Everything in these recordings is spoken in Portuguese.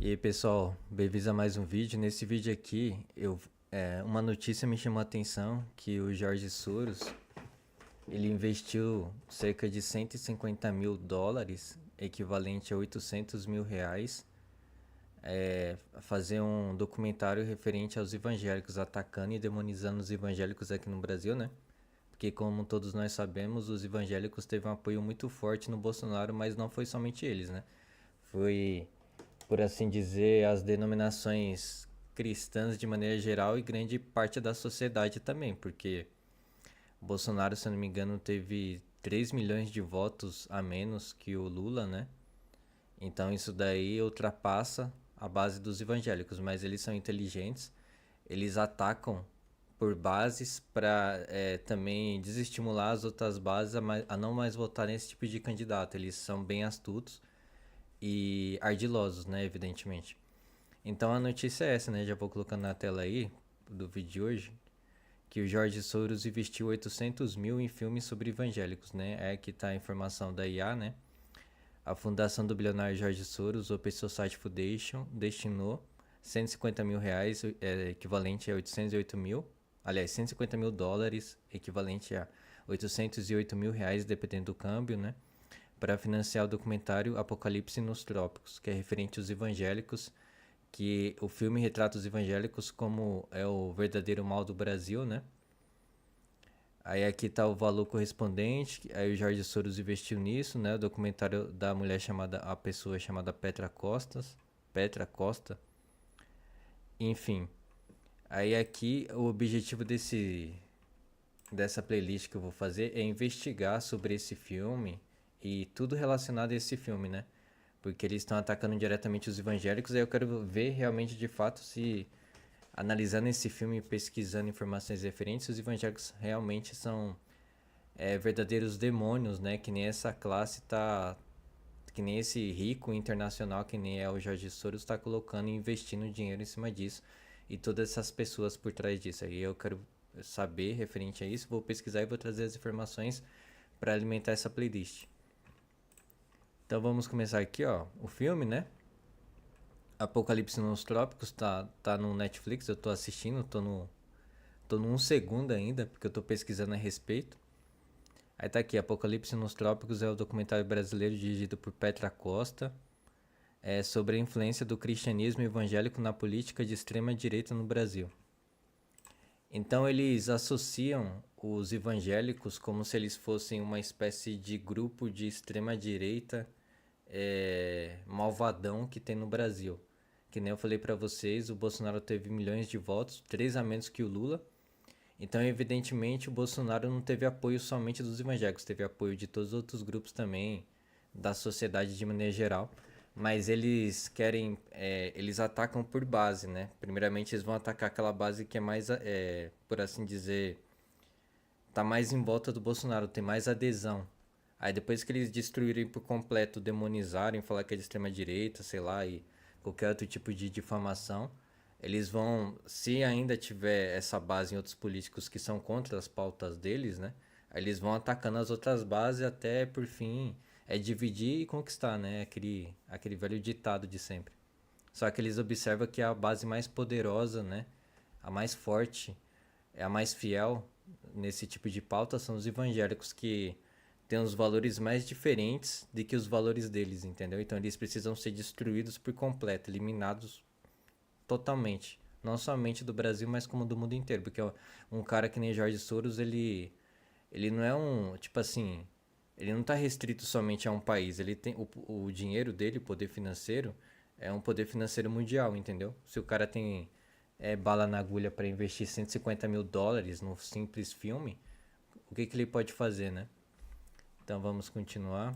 E aí, pessoal, bem-vindos a mais um vídeo. Nesse vídeo aqui, uma notícia me chamou a atenção que o Jorge Soros, ele investiu cerca de 150 mil dólares, equivalente a 800 mil reais, a fazer um documentário referente aos evangélicos, atacando e demonizando os evangélicos aqui no Brasil, né? Porque como todos nós sabemos, os evangélicos teve um apoio muito forte no Bolsonaro, mas não foi somente eles, né? Foi, por assim dizer, as denominações cristãs de maneira geral e grande parte da sociedade também, porque Bolsonaro, se eu não me engano, teve 3 milhões de votos a menos que o Lula, né? Então isso daí ultrapassa a base dos evangélicos, mas eles são inteligentes, eles atacam por bases para também desestimular as outras bases a não mais votar nesse tipo de candidato. Eles são bem astutos e ardilosos, né, evidentemente. Então a notícia é essa, né? Já vou colocando na tela aí do vídeo de hoje, que o Jorge Soros investiu 800 mil em filmes sobre evangélicos, né? É que tá a informação da IA, né? A fundação do bilionário Jorge Soros, o Open Society Foundation, destinou 150 mil reais, equivalente a 808 mil, aliás, 150 mil dólares, equivalente a 808 mil reais, dependendo do câmbio, né? Para financiar o documentário Apocalipse nos Trópicos, que é referente aos evangélicos, que o filme retrata os evangélicos como é o verdadeiro mal do Brasil, né? Aí aqui tá o valor correspondente, aí o Jorge Soros investiu nisso, né? O documentário da mulher chamada, a pessoa chamada Petra Costa, enfim. Aí aqui o objetivo dessa playlist que eu vou fazer é investigar sobre esse filme e tudo relacionado a esse filme, né? Porque eles estão atacando diretamente os evangélicos, aí eu quero ver realmente de fato se, analisando esse filme e pesquisando informações referentes, os evangélicos realmente são verdadeiros demônios, né? Que nem essa classe tá. Que nem esse rico internacional, que nem é o Jorge Soros, está colocando e investindo dinheiro em cima disso. E todas essas pessoas por trás disso. Aí eu quero saber referente a isso, vou pesquisar e vou trazer as informações para alimentar essa playlist. Então vamos começar aqui, ó. O filme, né? Apocalipse nos Trópicos tá no Netflix, eu tô assistindo, tô no 1 segundo ainda, porque eu tô pesquisando a respeito. Aí tá aqui, Apocalipse nos Trópicos é o documentário brasileiro dirigido por Petra Costa, sobre a influência do cristianismo evangélico na política de extrema direita no Brasil. Então eles associam os evangélicos como se eles fossem uma espécie de grupo de extrema direita malvadão que tem no Brasil. Que nem eu falei pra vocês, o Bolsonaro teve milhões de votos, 3 a menos que o Lula. Então, evidentemente, o Bolsonaro não teve apoio somente dos evangélicos, teve apoio de todos os outros grupos também, da sociedade de maneira geral. Mas eles querem, eles atacam por base, né? Primeiramente, eles vão atacar aquela base que é mais, por assim dizer, tá mais em volta do Bolsonaro, tem mais adesão. Aí depois que eles destruírem por completo, demonizarem, falar que é de extrema direita, sei lá, e qualquer outro tipo de difamação, eles vão, se ainda tiver essa base em outros políticos que são contra as pautas deles, né? Aí eles vão atacando as outras bases até, por fim, dividir e conquistar, né? Aquele velho ditado de sempre. Só que eles observam que a base mais poderosa, né? A mais forte, é a mais fiel nesse tipo de pauta são os evangélicos que têm os valores mais diferentes do que os valores deles, entendeu? Então eles precisam ser destruídos por completo, eliminados totalmente. Não somente do Brasil, mas como do mundo inteiro. Porque um cara que nem Jorge Soros, ele não é um. Tipo assim. Ele não está restrito somente a um país. Ele tem o dinheiro dele, o poder financeiro, é um poder financeiro mundial, entendeu? Se o cara tem bala na agulha para investir 150 mil dólares num simples filme, o que ele pode fazer, né? Então vamos continuar.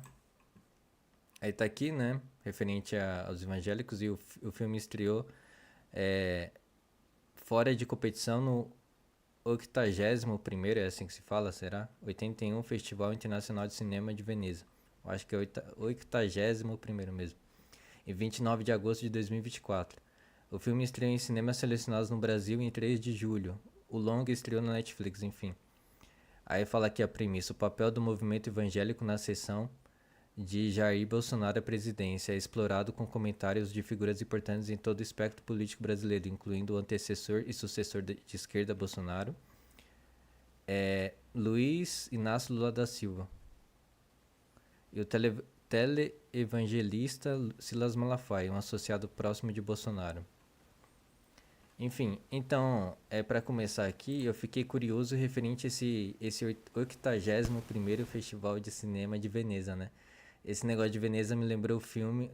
Aí tá aqui, né? Referente aos evangélicos, e o filme estreou fora de competição no 81º, é assim que se fala, será? 81 Festival Internacional de Cinema de Veneza. Eu acho que é 81º mesmo. Em 29 de agosto de 2024. O filme estreou em cinemas selecionados no Brasil em 3 de julho. O longa estreou na Netflix, enfim. Aí fala aqui a premissa: o papel do movimento evangélico na seção de Jair Bolsonaro à presidência é explorado com comentários de figuras importantes em todo o espectro político brasileiro, incluindo o antecessor e sucessor de esquerda Bolsonaro, Luiz Inácio Lula da Silva, e o teleevangelista Silas Malafaia, um associado próximo de Bolsonaro. Enfim, então, para começar aqui, eu fiquei curioso referente a esse 81º Festival de Cinema de Veneza, né? Esse negócio de Veneza lembrou o filme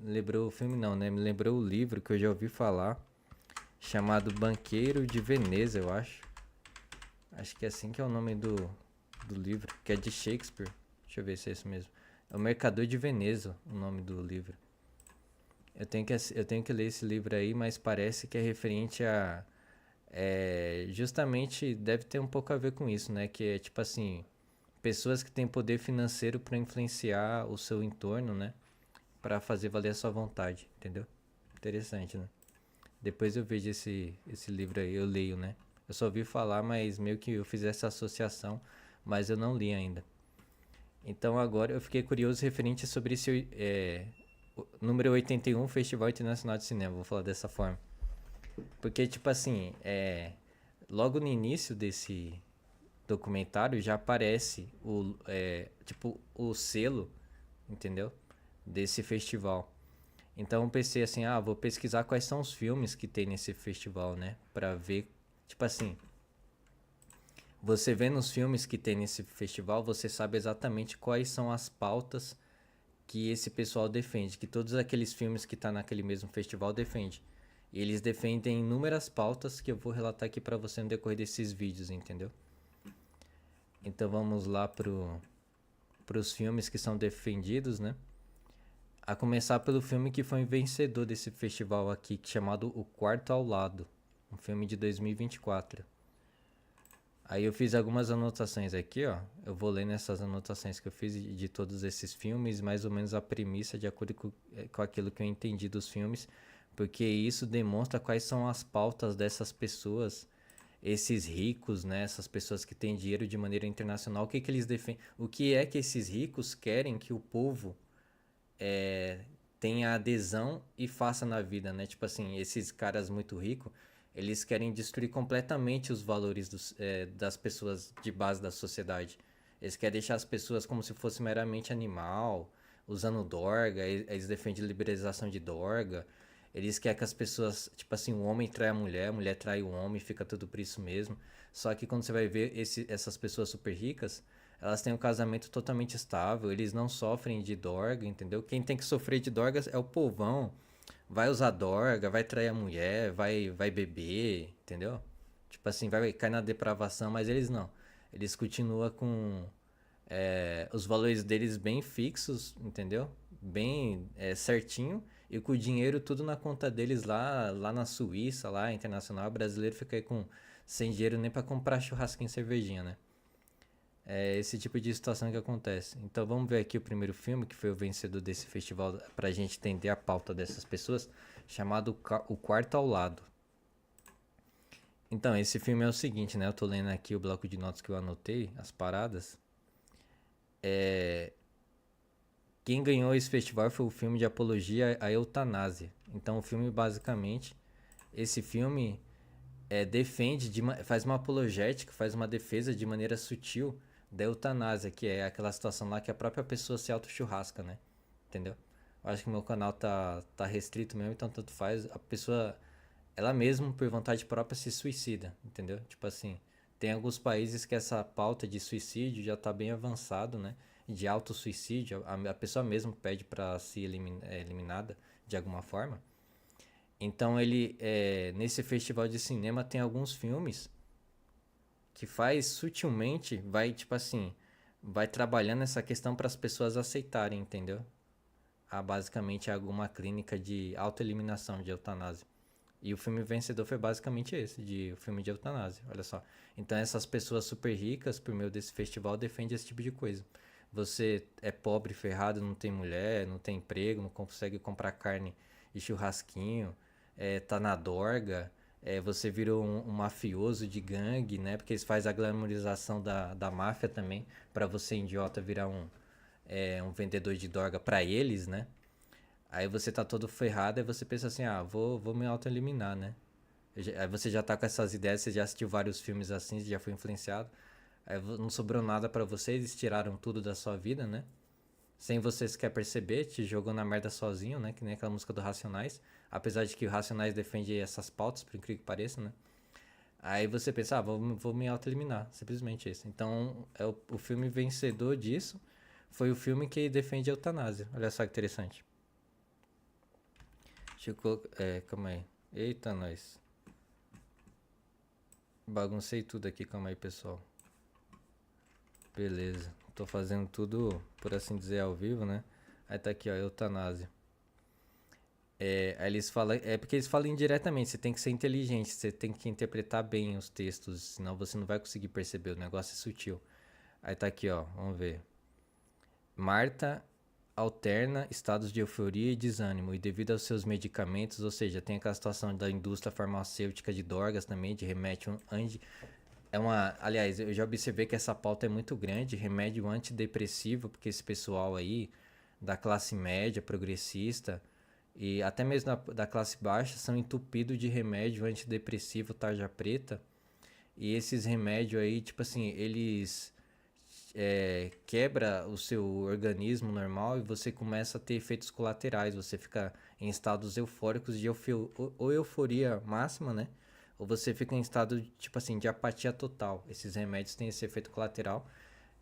não, né? Me lembrou o livro que eu já ouvi falar, chamado Banqueiro de Veneza, eu acho. Acho que é assim que é o nome do livro, que é de Shakespeare. Deixa eu ver se é isso mesmo. É O Mercador de Veneza, o nome do livro. Eu tenho que ler esse livro aí, mas parece que é referente a. Justamente deve ter um pouco a ver com isso, né? Que é tipo assim: pessoas que têm poder financeiro para influenciar o seu entorno, né? Para fazer valer a sua vontade, entendeu? Interessante, né? Depois eu vejo esse livro aí, eu leio, né? Eu só ouvi falar, mas meio que eu fiz essa associação, mas eu não li ainda. Então agora eu fiquei curioso referente sobre esse número 81 Festival Internacional de Cinema, vou falar dessa forma. Porque, tipo assim, logo no início desse documentário já aparece o selo, entendeu? Desse festival. Então eu pensei assim, vou pesquisar quais são os filmes que tem nesse festival, né? Pra ver, tipo assim, você vê nos filmes que tem nesse festival, você sabe exatamente quais são as pautas que esse pessoal defende, que todos aqueles filmes que tá naquele mesmo festival defende. E eles defendem inúmeras pautas que eu vou relatar aqui pra você no decorrer desses vídeos, entendeu? Então vamos lá pros filmes que são defendidos, né? A começar pelo filme que foi vencedor desse festival aqui, chamado O Quarto ao Lado, um filme de 2024. Aí eu fiz algumas anotações aqui, ó. Eu vou ler nessas anotações que eu fiz de todos esses filmes, mais ou menos a premissa de acordo com aquilo que eu entendi dos filmes, porque isso demonstra quais são as pautas dessas pessoas, esses ricos, né? Essas pessoas que têm dinheiro de maneira internacional, o que que eles defendem? O que é que esses ricos querem que o povo tenha adesão e faça na vida, né? Tipo assim, esses caras muito ricos, eles querem destruir completamente os valores das pessoas de base da sociedade. Eles querem deixar as pessoas como se fosse meramente animal, usando dorga, eles defendem liberalização de dorga. Eles querem que as pessoas, tipo assim, o homem trai a mulher trai o homem, fica tudo por isso mesmo. Só que quando você vai ver essas pessoas super ricas, elas têm um casamento totalmente estável, eles não sofrem de dorga, entendeu? Quem tem que sofrer de dorgas é o povão. Vai usar dorga, vai trair a mulher, vai beber, entendeu? Tipo assim, vai cair na depravação, mas eles não. Eles continuam com os valores deles bem fixos, entendeu? Bem certinho. E com o dinheiro tudo na conta deles lá na Suíça, lá internacional. O brasileiro fica aí sem dinheiro nem para comprar churrasquinho e cervejinha, né? É esse tipo de situação que acontece. Então vamos ver aqui o primeiro filme, que foi o vencedor desse festival, pra gente entender a pauta dessas pessoas, chamado O Quarto ao Lado. Então, esse filme é o seguinte, né? Eu tô lendo aqui o bloco de notas que eu anotei, as paradas. Quem ganhou esse festival foi o filme de apologia à eutanásia. Então, o filme, basicamente, esse filme faz uma apologética, faz uma defesa de maneira sutil da eutanásia, que é aquela situação lá que a própria pessoa se auto-churrasca, né? Entendeu? Eu acho que o meu canal tá restrito mesmo, então tanto faz. A pessoa, ela mesma, por vontade própria, se suicida, entendeu? Tipo assim, tem alguns países que essa pauta de suicídio já tá bem avançado, né? De auto-suicídio, a pessoa mesmo pede para ser eliminada de alguma forma. Então nesse festival de cinema tem alguns filmes que faz sutilmente, vai tipo assim, vai trabalhando essa questão para as pessoas aceitarem, entendeu? Basicamente alguma clínica de autoeliminação, de eutanásia. E o filme vencedor foi basicamente esse, o filme de eutanásia, olha só. Então essas pessoas super ricas, por meio desse festival, defendem esse tipo de coisa. Você é pobre, ferrado, não tem mulher, não tem emprego, não consegue comprar carne e churrasquinho, tá na dorga, você virou um mafioso de gangue, né? Porque eles fazem a glamorização da máfia também, para você, idiota, virar um vendedor de droga pra eles, né? Aí você tá todo ferrado e você pensa assim, vou me auto-eliminar, né? Aí você já tá com essas ideias, você já assistiu vários filmes assim, já foi influenciado. Aí não sobrou nada pra você, eles tiraram tudo da sua vida, né? Sem você sequer perceber, te jogou na merda sozinho, né? Que nem aquela música do Racionais. Apesar de que o Racionais defende essas pautas, por incrível que pareça, né? Aí você pensa, vou me auto-eliminar, simplesmente isso. Então, o filme vencedor disso foi o filme que defende a eutanásia. Olha só que interessante. Deixa eu colocar. Calma aí. Eita, nós. Baguncei tudo aqui, calma aí, pessoal. Beleza. Tô fazendo tudo, por assim dizer, ao vivo, né? Aí tá aqui, ó, eutanásia. Aí eles falam. É porque eles falam indiretamente, você tem que ser inteligente, você tem que interpretar bem os textos, senão você não vai conseguir perceber, o negócio é sutil. Aí tá aqui, ó, vamos ver. Marta alterna estados de euforia e desânimo, e devido aos seus medicamentos, ou seja, tem aquela situação da indústria farmacêutica de drogas também, de remédio aliás, eu já observei que essa pauta é muito grande, remédio antidepressivo, porque esse pessoal aí da classe média, progressista e até mesmo da classe baixa são entupidos de remédio antidepressivo tarja preta. E esses remédios aí, tipo assim, eles quebra o seu organismo normal e você começa a ter efeitos colaterais. Você fica em estados eufóricos de ou euforia máxima, né? Ou você fica em estado, tipo assim, de apatia total. Esses remédios têm esse efeito colateral.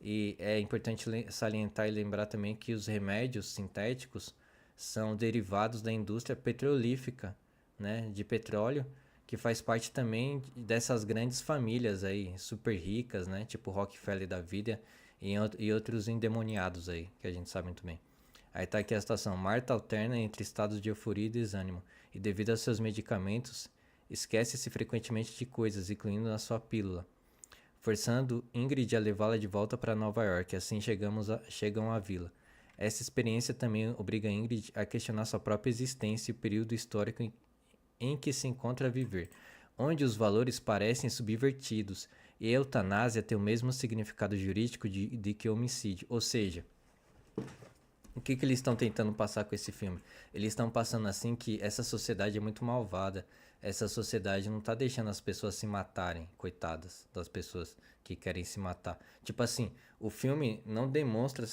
E é importante salientar e lembrar também que os remédios sintéticos são derivados da indústria petrolífica, né? De petróleo, que faz parte também dessas grandes famílias aí, super ricas, né? Tipo Rockefeller da vida e outros endemoniados aí, que a gente sabe muito bem. Aí tá aqui a situação. Marta alterna entre estados de euforia e desânimo, e devido aos seus medicamentos, esquece-se frequentemente de coisas, incluindo a sua pílula, forçando Ingrid a levá-la de volta para Nova York. Assim chegam à vila. Essa experiência também obriga Ingrid a questionar sua própria existência e o período histórico em que se encontra a viver, onde os valores parecem subvertidos e a eutanásia tem o mesmo significado jurídico de que homicídio. Ou seja, o que eles estão tentando passar com esse filme? Eles estão passando assim que essa sociedade é muito malvada. Essa sociedade não tá deixando as pessoas se matarem, coitadas das pessoas que querem se matar. Tipo assim, o filme não demonstra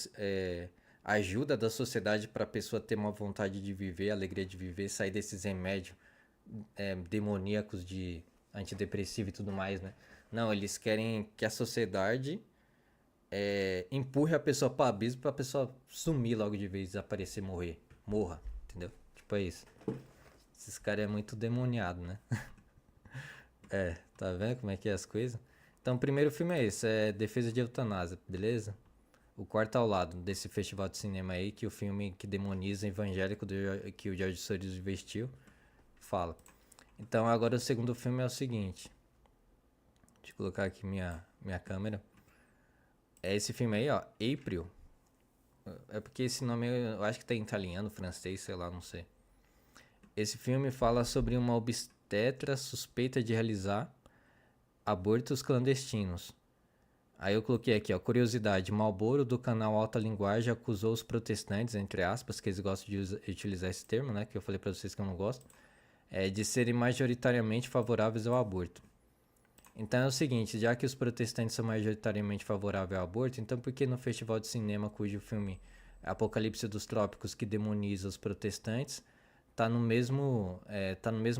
ajuda da sociedade para a pessoa ter uma vontade de viver, alegria de viver, sair desses remédios demoníacos de antidepressivo e tudo mais, né? Não, eles querem que a sociedade empurre a pessoa para o abismo para a pessoa sumir logo de vez, desaparecer, morra, entendeu? Tipo é isso. Esses caras é muito demoniado, né? Tá vendo como é que é as coisas? Então, o primeiro filme é esse, é Defesa de Eutanásia, beleza? O quarto ao lado desse festival de cinema aí, que o filme que demoniza evangélico que o George Soros investiu, fala. Então, agora o segundo filme é o seguinte. Deixa eu colocar aqui minha câmera. É esse filme aí, ó, April. É porque esse nome eu acho que tá em italiano, francês, sei lá, não sei. Esse filme fala sobre uma obstetra suspeita de realizar abortos clandestinos. Aí eu coloquei aqui, ó, curiosidade. Marlboro, do canal Alta Linguagem, acusou os protestantes, entre aspas, que eles gostam de utilizar esse termo, né, que eu falei pra vocês que eu não gosto, de serem majoritariamente favoráveis ao aborto. Então é o seguinte, já que os protestantes são majoritariamente favoráveis ao aborto, então por que no festival de cinema cujo filme Apocalipse dos Trópicos, que demoniza os protestantes, tá no mesmo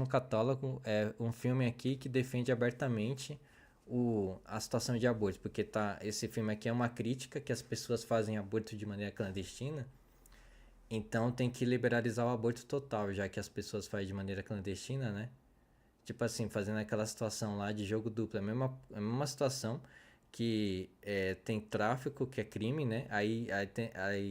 catálogo um filme aqui que defende abertamente a situação de aborto, porque esse filme aqui é uma crítica que as pessoas fazem aborto de maneira clandestina, então tem que liberalizar o aborto total, já que as pessoas fazem de maneira clandestina, né? Tipo assim, fazendo aquela situação lá de jogo duplo. É a mesma situação que tem tráfico, que é crime, né? Aí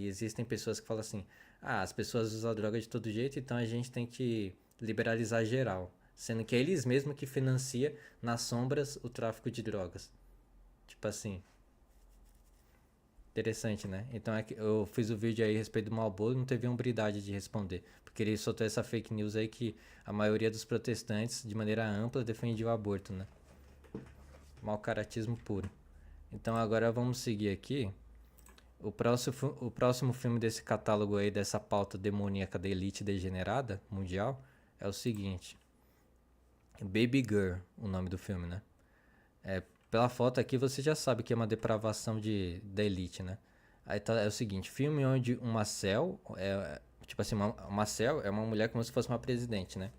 existem pessoas que falam assim: as pessoas usam droga de todo jeito, então a gente tem que liberalizar geral. Sendo que é eles mesmos que financiam nas sombras o tráfico de drogas. Tipo assim. Interessante, né? Então eu fiz o vídeo aí a respeito do Marlboro e não teve hombridade de responder. Porque ele soltou essa fake news aí que a maioria dos protestantes, de maneira ampla, defende o aborto, né? Mau caratismo puro. Então agora vamos seguir aqui. O próximo filme desse catálogo aí, dessa pauta demoníaca da elite degenerada mundial, é o seguinte: Baby Girl, o nome do filme, né? Pela foto aqui você já sabe que é uma depravação da elite, né? Aí tá, é o seguinte: filme onde uma Cell, tipo assim, uma Cell é uma mulher como se fosse uma presidente, né?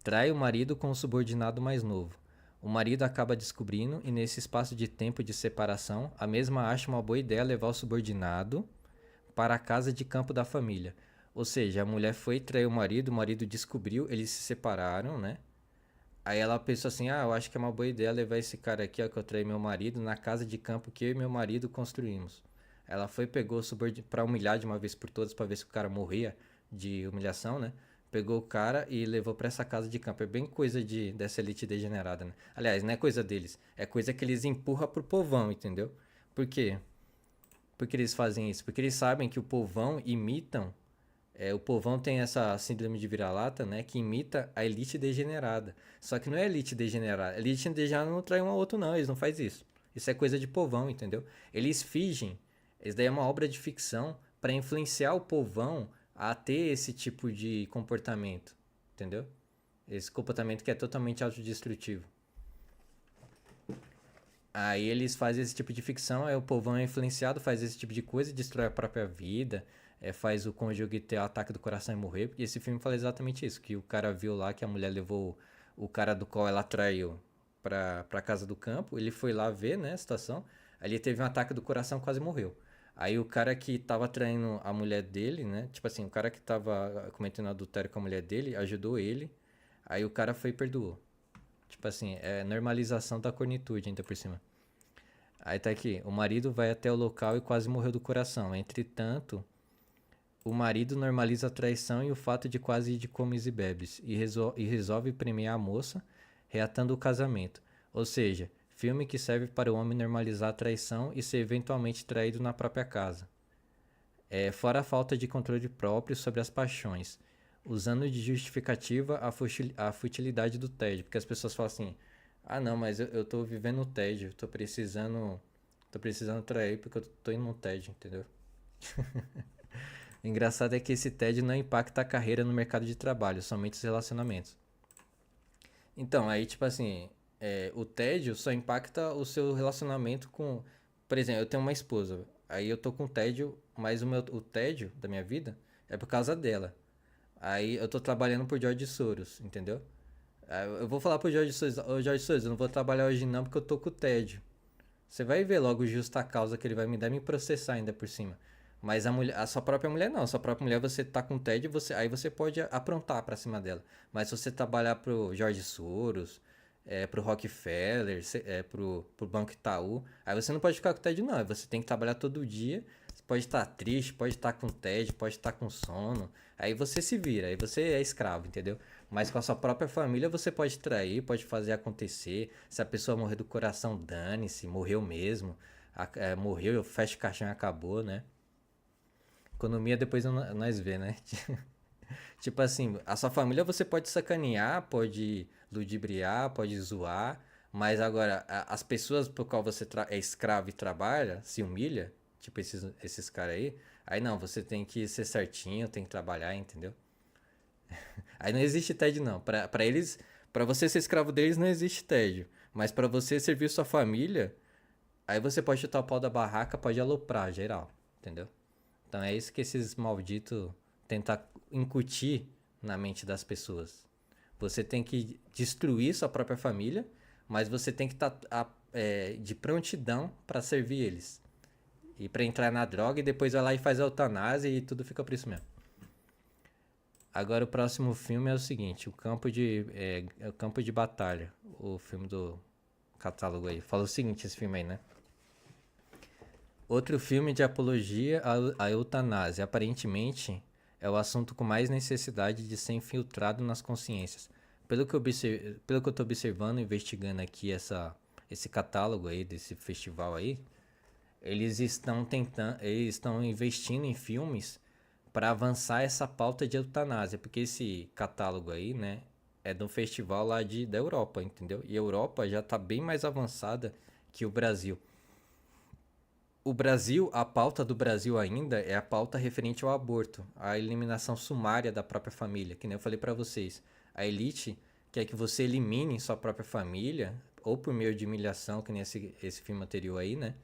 Trai o marido com um subordinado mais novo. O marido acaba descobrindo e nesse espaço de tempo de separação, a mesma acha uma boa ideia levar o subordinado para a casa de campo da família. Ou seja, a mulher foi trair o marido descobriu, eles se separaram, né? Aí ela pensou assim: ah, eu acho que é uma boa ideia levar esse cara aqui, ó, que eu traí meu marido, na casa de campo que eu e meu marido construímos. Ela foi, pegou o subordinado pra humilhar de uma vez por todas, pra ver se o cara morria de humilhação, né? Pegou o cara e levou pra essa casa de campo. É bem coisa dessa elite degenerada, né? Aliás, não é coisa deles. É coisa que eles empurram pro povão, entendeu? Por quê? Porque eles fazem isso? Porque eles sabem que o povão imitam. O povão tem essa síndrome de vira-lata, né? Que imita a elite degenerada. Só que não é elite degenerada. A elite degenerada não trai um ao outro, não. Eles não fazem isso. Isso é coisa de povão, entendeu? Eles fingem. Isso daí é uma obra de ficção para influenciar o povão a ter esse tipo de comportamento, entendeu? Esse comportamento que é totalmente autodestrutivo. Aí eles fazem esse tipo de ficção, aí o povão é influenciado, faz esse tipo de coisa, destrói a própria vida, faz o cônjuge ter ataque do coração e morrer. E esse filme fala exatamente isso, que o cara viu lá que a mulher levou o cara do qual ela traiu pra casa do campo, ele foi lá ver, né, a situação, aí ele teve um ataque do coração e quase morreu. Aí o cara que tava traindo a mulher dele, né, tipo assim, o cara que tava cometendo adultério com a mulher dele, ajudou ele, aí o cara foi e perdoou. Tipo assim, é normalização da cornitude ainda por cima. Aí tá aqui, o marido vai até o local e quase morreu do coração. Entretanto, o marido normaliza a traição e o fato de quase ir de comes e bebes e resolve premiar a moça, reatando o casamento. Ou seja, filme que serve para o homem normalizar a traição e ser eventualmente traído na própria casa. Fora a falta de controle próprio sobre as paixões, usando de justificativa a futilidade do tédio. Porque as pessoas falam assim: ah, não, mas eu tô vivendo o tédio, tô precisando trair porque eu tô indo no tédio, entendeu? O engraçado é que esse tédio não impacta a carreira no mercado de trabalho, somente os relacionamentos. Então, aí, tipo assim, o tédio só impacta o seu relacionamento com. Por exemplo, eu tenho uma esposa, aí eu tô com tédio, mas o tédio da minha vida é por causa dela. Aí eu tô trabalhando por George Soros, entendeu? Aí eu vou falar pro George Soros: ô George Soros, eu não vou trabalhar hoje não porque eu tô com tédio. Você vai ver logo justa causa que ele vai me dar e me processar ainda por cima. Mas a sua própria mulher não. A sua própria mulher você tá com tédio, aí você pode aprontar pra cima dela. Mas se você trabalhar pro Jorge Soros, pro Rockefeller, pro Banco Itaú, aí você não pode ficar com tédio não. Aí você tem que trabalhar todo dia. Você pode estar triste, pode estar com tédio, pode estar com sono. Aí você se vira, aí você é escravo, entendeu? Mas com a sua própria família você pode trair, pode fazer acontecer. Se a pessoa morrer do coração, dane-se, morreu mesmo. Morreu, fecha o caixão e acabou, né? Economia depois nós vê, né? Tipo assim, a sua família você pode sacanear, pode ludibriar, pode zoar, mas agora as pessoas por qual você é escravo e trabalha, se humilha, tipo esses caras aí não, você tem que ser certinho, tem que trabalhar, entendeu? Aí não existe tédio não. Pra eles, pra você ser escravo deles não existe tédio, mas pra você servir sua família, aí você pode chutar o pau da barraca, pode aloprar geral, entendeu? Então é isso que esses malditos tentam incutir na mente das pessoas. Você tem que destruir sua própria família, mas você tem que estar de prontidão para servir eles. E para entrar na droga e depois vai lá e faz a eutanásia e tudo fica por isso mesmo. Agora o próximo filme é o seguinte, o Campo de Batalha, o filme do catálogo aí. Fala o seguinte esse filme aí, né? Outro filme de apologia à eutanásia. Aparentemente, é o assunto com mais necessidade de ser infiltrado nas consciências. Pelo que eu tô observando, investigando aqui esse catálogo aí, desse festival aí, eles estão investindo em filmes para avançar essa pauta de eutanásia, porque esse catálogo aí, né, é do festival lá da Europa, entendeu? E a Europa já tá bem mais avançada que o Brasil. O Brasil, a pauta do Brasil ainda é a pauta referente ao aborto, a eliminação sumária da própria família, que nem eu falei pra vocês. A elite quer que você elimine sua própria família, ou por meio de humilhação, que nem esse filme anterior aí, né?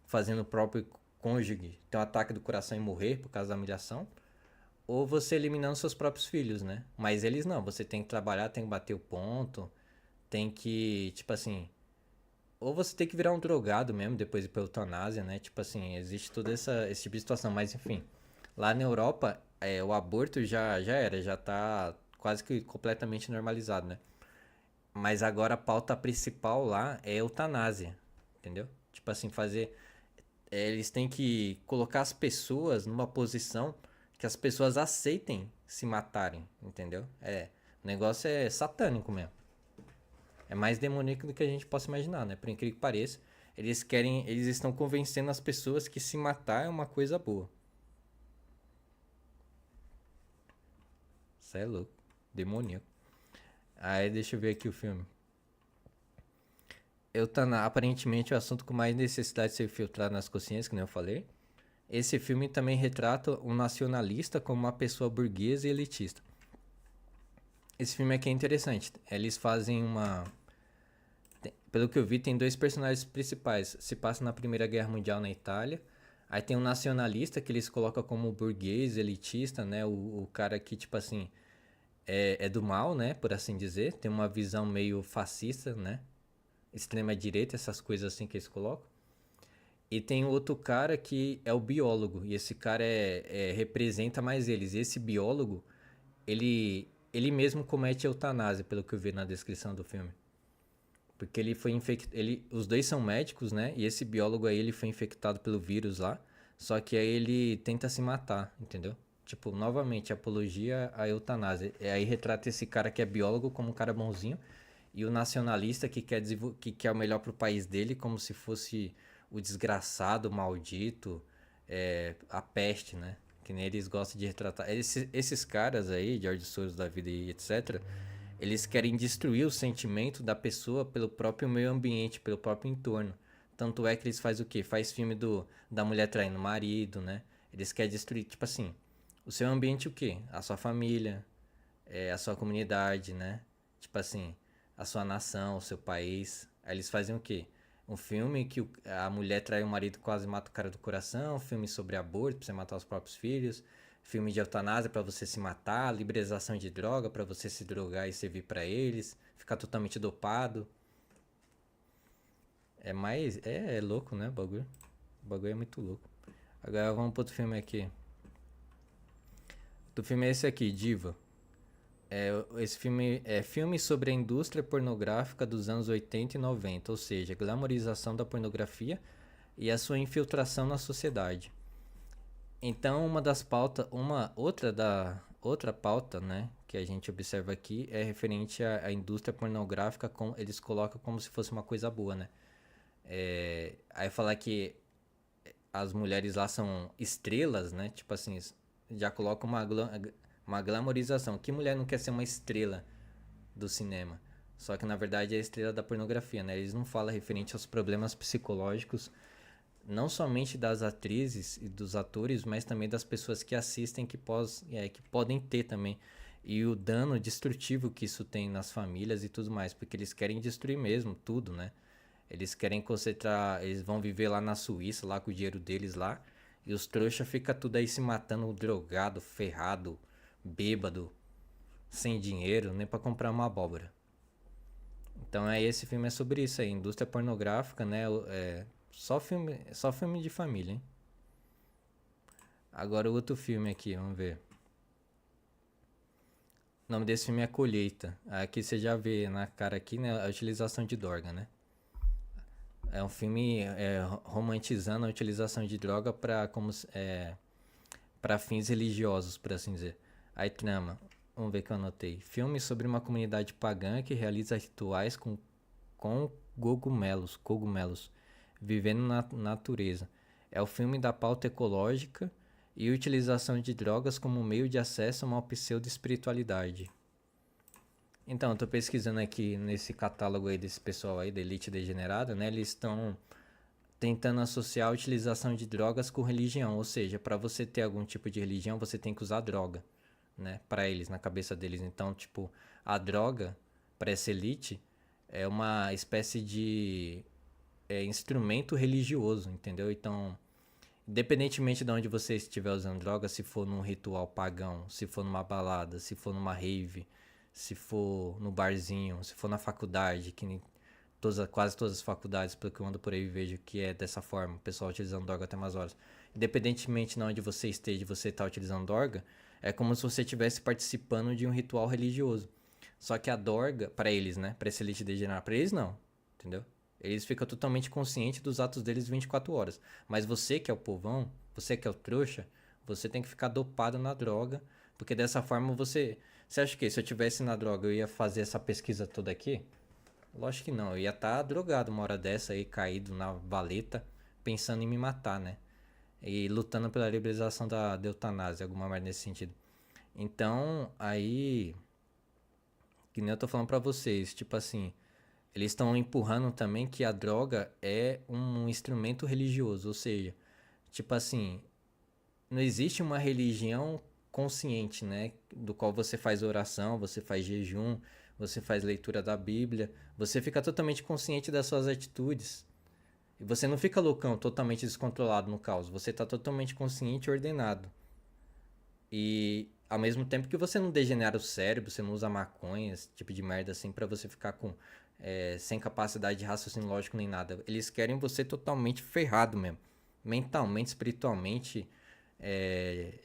Fazendo o próprio cônjuge ter um ataque do coração e morrer por causa da humilhação, ou você eliminando seus próprios filhos, né? Mas eles não, você tem que trabalhar, tem que bater o ponto, tem que, tipo assim, ou você tem que virar um drogado mesmo, depois ir pra eutanásia, né? Tipo assim, existe toda esse tipo de situação. Mas enfim, lá na Europa, o aborto já era, já tá quase que completamente normalizado, né? Mas agora a pauta principal lá é eutanásia, entendeu? Tipo assim, eles têm que colocar as pessoas numa posição que as pessoas aceitem se matarem, entendeu? O negócio é satânico mesmo. É mais demoníaco do que a gente possa imaginar, né? Por incrível que pareça, eles estão convencendo as pessoas que se matar é uma coisa boa. Isso é louco, demoníaco. Aí deixa eu ver aqui o filme. Aparentemente o assunto com mais necessidade de ser filtrado nas consciências, que nem eu falei. Esse filme também retrata um nacionalista como uma pessoa burguesa e elitista. Esse filme aqui é interessante. Eles fazem uma. Pelo que eu vi, tem dois personagens principais. Se passa na Primeira Guerra Mundial na Itália. Aí tem um nacionalista que eles colocam como burguês, elitista, né? O cara que, tipo assim, é do mal, né? Por assim dizer. Tem uma visão meio fascista, né? Extrema direita, essas coisas assim que eles colocam. E tem outro cara que é o biólogo. E esse cara representa mais eles. E esse biólogo, ele mesmo comete eutanásia, pelo que eu vi na descrição do filme. Porque ele foi infectado. Os dois são médicos, né? E esse biólogo aí ele foi infectado pelo vírus lá. Só que aí ele tenta se matar, entendeu? Tipo, novamente, apologia à eutanásia. E aí retrata esse cara que é biólogo como um cara bonzinho. E o nacionalista que quer o melhor pro país dele, como se fosse o desgraçado, o maldito, a peste, né? Que nem eles gostam de retratar. Esses caras aí, George Soros da vida e etc., eles querem destruir o sentimento da pessoa pelo próprio meio ambiente, pelo próprio entorno. Tanto é que eles fazem o quê? Faz filme da mulher traindo o marido, né? Eles querem destruir, tipo assim, o seu ambiente o quê? A sua família, a sua comunidade, né? Tipo assim, a sua nação, o seu país. Aí eles fazem o quê? Um filme que a mulher trai o marido e quase mata o cara do coração, filme sobre aborto pra você matar os próprios filhos, filme de eutanásia pra você se matar, liberalização de droga pra você se drogar e servir pra eles, ficar totalmente dopado. É louco, né, o bagulho? O bagulho é muito louco. Agora vamos pro outro filme aqui. O filme é esse aqui, Diva. Esse filme é filme sobre a indústria pornográfica dos anos 80 e 90, ou seja, glamorização da pornografia e a sua infiltração na sociedade. Então, outra pauta, né, que a gente observa aqui é referente à indústria pornográfica, eles colocam como se fosse uma coisa boa, né? Aí falar que as mulheres lá são estrelas, né? Tipo assim, já coloca uma glamorização. Que mulher não quer ser uma estrela do cinema? Só que na verdade é a estrela da pornografia, né? Eles não falam referente aos problemas psicológicos, não somente das atrizes e dos atores, mas também das pessoas que assistem, que podem ter também. E o dano destrutivo que isso tem nas famílias e tudo mais, porque eles querem destruir mesmo tudo, né? Eles querem concentrar, eles vão viver lá na Suíça, lá com o dinheiro deles lá, e os trouxas ficam tudo aí se matando, drogado, ferrado, bêbado, sem dinheiro, nem pra comprar uma abóbora. Então esse filme é sobre isso aí, indústria pornográfica, né? Só filme de família, hein? Agora o outro filme aqui, vamos ver. O nome desse filme é Colheita. Aqui você já vê na cara aqui, né, a utilização de droga, né? É um filme romantizando a utilização de droga para fins religiosos, por assim dizer. Aí trama, vamos ver que eu anotei. Filme sobre uma comunidade pagã que realiza rituais com cogumelos, vivendo na natureza. É o filme da pauta ecológica e utilização de drogas como meio de acesso a uma pseudo-espiritualidade. Então, eu tô pesquisando aqui nesse catálogo aí desse pessoal aí, da elite degenerada, né? Eles estão tentando associar a utilização de drogas com religião, ou seja, para você ter algum tipo de religião, você tem que usar droga, né? Para eles, na cabeça deles. Então, tipo, a droga para essa elite é uma espécie de instrumento religioso, entendeu? Então, independentemente de onde você estiver usando droga, se for num ritual pagão, se for numa balada, se for numa rave, se for no barzinho, se for na faculdade, que quase todas as faculdades, pelo que eu ando por aí vejo que é dessa forma, o pessoal utilizando droga até mais horas. Independentemente de onde você esteja, você está utilizando droga, é como se você estivesse participando de um ritual religioso. Só que a droga, para eles, né? Para essa elite degenerada, para eles não, entendeu? Eles ficam totalmente conscientes dos atos deles 24 horas. Mas você que é o povão, você que é o trouxa, você tem que ficar dopado na droga, porque dessa forma você... Você acha que se eu tivesse na droga eu ia fazer essa pesquisa toda aqui? Lógico que não, eu ia estar drogado uma hora dessa aí, caído na valeta, pensando em me matar, né? E lutando pela liberalização da eutanásia, alguma merda nesse sentido. Então, aí, que nem eu tô falando pra vocês, tipo assim, eles estão empurrando também que a droga é um instrumento religioso, ou seja, tipo assim, não existe uma religião consciente, né? Do qual você faz oração, você faz jejum, você faz leitura da Bíblia, você fica totalmente consciente das suas atitudes. E você não fica loucão, totalmente descontrolado no caos. Você tá totalmente consciente e ordenado. E ao mesmo tempo que você não degenera o cérebro, você não usa maconha, esse tipo de merda assim, pra você ficar com sem capacidade de raciocínio lógico nem nada. Eles querem você totalmente ferrado mesmo. Mentalmente, espiritualmente,